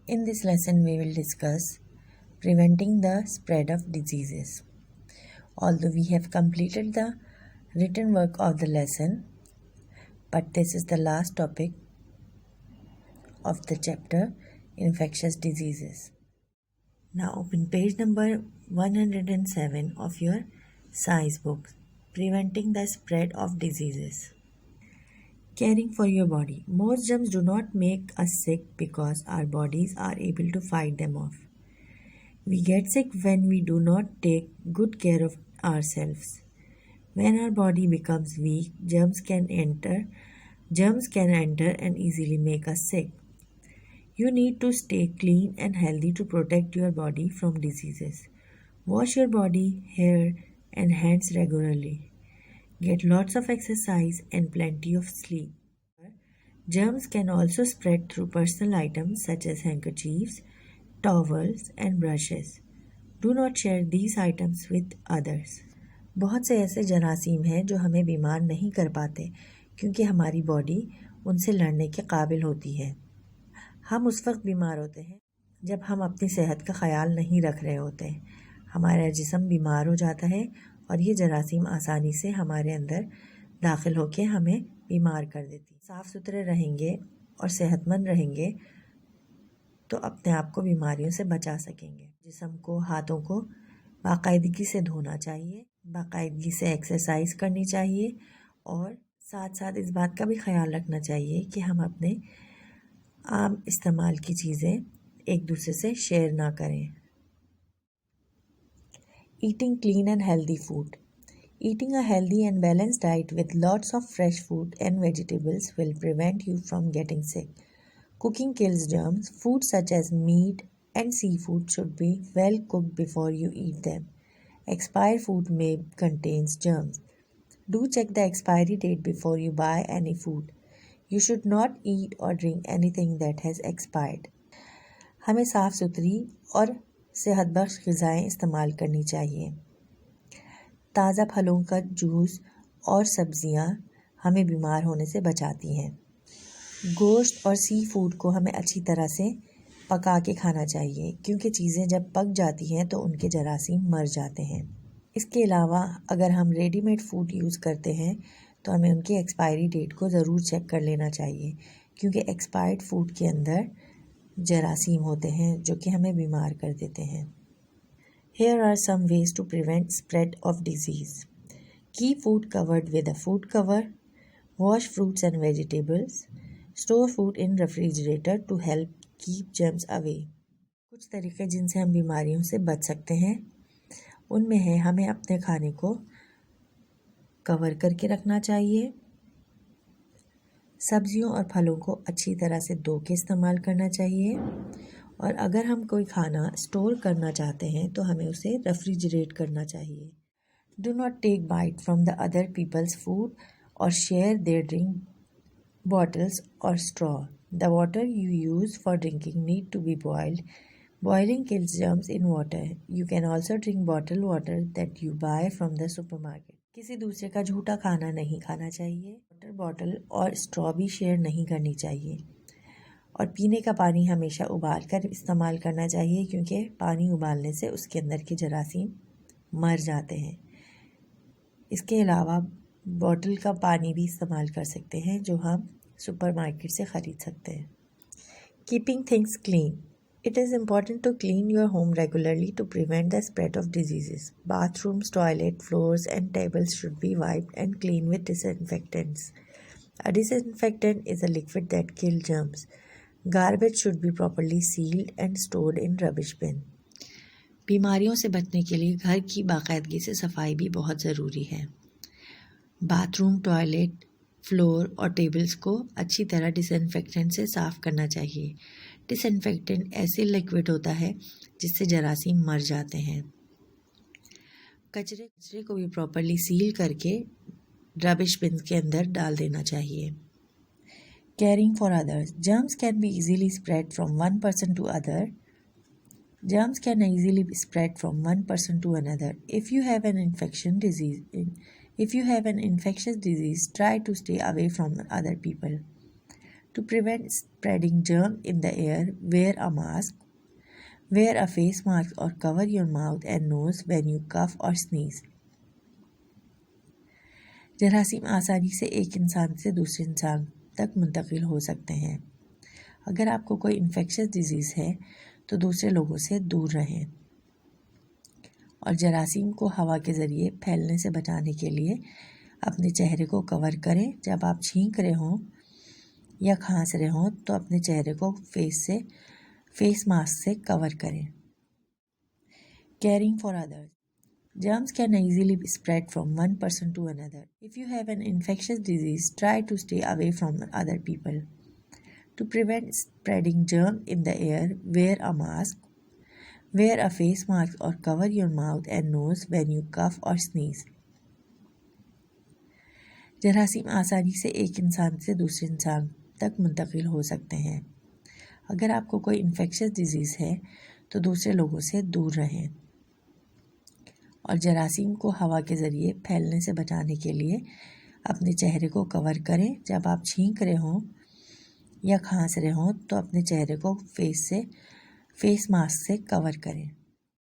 In this lesson, we will discuss preventing the spread of diseases. Although we have completed the written work of the lesson, but this is the last topic of the chapter infectious diseases. Now open page number 107 of your science book, Preventing the Spread of Diseases. Caring for your body. Most germs do not make us sick because our bodies are able to fight them off. We get sick when we do not take good care of ourselves. When our body becomes weak, germs can enter and easily make us sick. You need to stay clean and healthy to protect your body from diseases. Wash your body, hair, and hands regularly. Get lots of exercise and plenty of sleep. Germs can also spread through personal items such as handkerchiefs, towels, and brushes. Do not share these items with others. बहुत से ऐसे जरासीम हैं जो हमें बीमार नहीं कर पाते क्योंकि हमारी बॉडी उनसे लड़ने के काबिल होती है। हम उस वक्त बीमार होते हैं जब हम अपनी सेहत का ख्याल नहीं रख रहे होते। हमारा जिस्म बीमार हो जाता है और ये जरासीम आसानी से हमारे अंदर दाखिल होकर हमें बीमार कर देती। साफ़ सुथरे रहेंगे और सेहतमंद रहेंगे तो अपने आप को बीमारियों से बचा सकेंगे। जिस्म को, हाथों को बाकायदगी से धोना चाहिए, बाकायदगी से एक्सरसाइज करनी चाहिए और साथ साथ इस बात का भी ख्याल रखना चाहिए कि हम अपने आम इस्तेमाल की चीज़ें एक दूसरे से शेयर ना करें। Eating clean and healthy food. Eating a healthy and balanced diet with lots of fresh food and vegetables will prevent you from getting sick. Cooking kills germs. Food such as meat and seafood should be well cooked before you eat them. Expired food may contain germs. Do check the expiry date before you buy any food. You should not eat or drink anything that has expired. हमें साफ़ सुथरी और सेहत बख्श ग़िज़ाएँ इस्तेमाल करनी चाहिए। ताज़ा फलों का जूस और सब्ज़ियाँ हमें बीमार होने से बचाती हैं। गोश्त और सी फूड को हमें अच्छी तरह से पका के खाना चाहिए क्योंकि चीज़ें जब पक जाती हैं तो उनके जरासीम मर जाते हैं। इसके अलावा अगर हम रेडीमेड फूड यूज़ करते हैं तो हमें उनकी एक्सपायरी डेट को ज़रूर चेक कर लेना चाहिए क्योंकि एक्सपायर्ड फूड के अंदर जरासीम होते हैं जो कि हमें बीमार कर देते हैं। Here are some ways to prevent spread of disease. Keep food covered with a food cover. Wash fruits and vegetables. Store food in refrigerator to help keep germs away. कुछ तरीके जिनसे हम बीमारियों से बच सकते हैं उनमें है हमें अपने खाने को कवर करके रखना चाहिए। सब्जियों और फलों को अच्छी तरह से धो के इस्तेमाल करना चाहिए और अगर हम कोई खाना स्टोर करना चाहते हैं तो हमें उसे रेफ्रिजरेट करना चाहिए। Do not take bite from the other peoples food और शेयर देयर ड्रिंक बॉटल्स और straw. The water you use for drinking need to be boiled. Boiling kills germs in water. You can also drink bottled water that you buy from the supermarket. किसी दूसरे का झूठा खाना नहीं खाना चाहिए। Water bottle और स्ट्रॉ भी शेयर नहीं करनी चाहिए और पीने का पानी हमेशा उबाल कर इस्तेमाल करना चाहिए क्योंकि पानी उबालने से उसके अंदर के जरासीम मर जाते हैं। इसके अलावा बॉटल का पानी भी इस्तेमाल कर सकते हैं जो हम सुपरमार्केट से ख़रीद सकते हैं। Keeping things clean. It is important to clean your home regularly to prevent the spread of diseases. Bathrooms, toilet, floors, and tables should be wiped and cleaned with disinfectants. A disinfectant is a liquid that kills germs. Garbage should be properly sealed and stored in rubbish bin. बीमारियों से बचने के लिए घर की बाकायदगी से सफाई भी बहुत ज़रूरी है। बाथरूम, टॉयलेट, फ्लोर और टेबल्स को अच्छी तरह डिसइंफेक्टेंट से साफ़ करना चाहिए। डिसइंफेक्टेंट ऐसे लिक्विड होता है जिससे जरासीम मर जाते हैं। कचरे को भी प्रॉपर्ली सील करके रबिश बिन के अंदर डाल देना चाहिए। Caring for others. Germs can be easily spread from one person to other. Germs can easily spread from one person to another. If you have an infectious disease, try to stay away from other people. To prevent spreading germ in the air, wear a mask. Wear a face mask or cover your mouth and nose when you cough or sneeze. जरासीम आसानी से एक इंसान से दूसरे इंसान तक मुंतकिल हो सकते हैं। अगर आपको कोई इन्फेक्शस डिजीज़ है तो दूसरे लोगों से दूर रहें और जरासीम को हवा के ज़रिए फैलने से बचाने के लिए अपने चेहरे को कवर करें। जब आप छींक रहे हों या खांस रहे हों तो अपने चेहरे को फेस मास्क से कवर करें। Caring for others. Germs can easily spread from one person to another. If you have an infectious disease, try to stay away from other people. To prevent spreading germ in the air, wear a mask. Wear a face mask or cover your mouth and nose when you cough or sneeze. जरासीम आसानी से एक इंसान से दूसरे इंसान तक मुंतकिल हो सकते हैं। अगर आपको कोई इन्फेक्शस डिजीज़ है तो दूसरे लोगों से दूर रहें और जरासीम को हवा के ज़रिए फैलने से बचाने के लिए अपने चेहरे को कवर करें। जब आप छींक रहे हों या खांस रहे हों तो अपने चेहरे को फेस मास्क से कवर करें।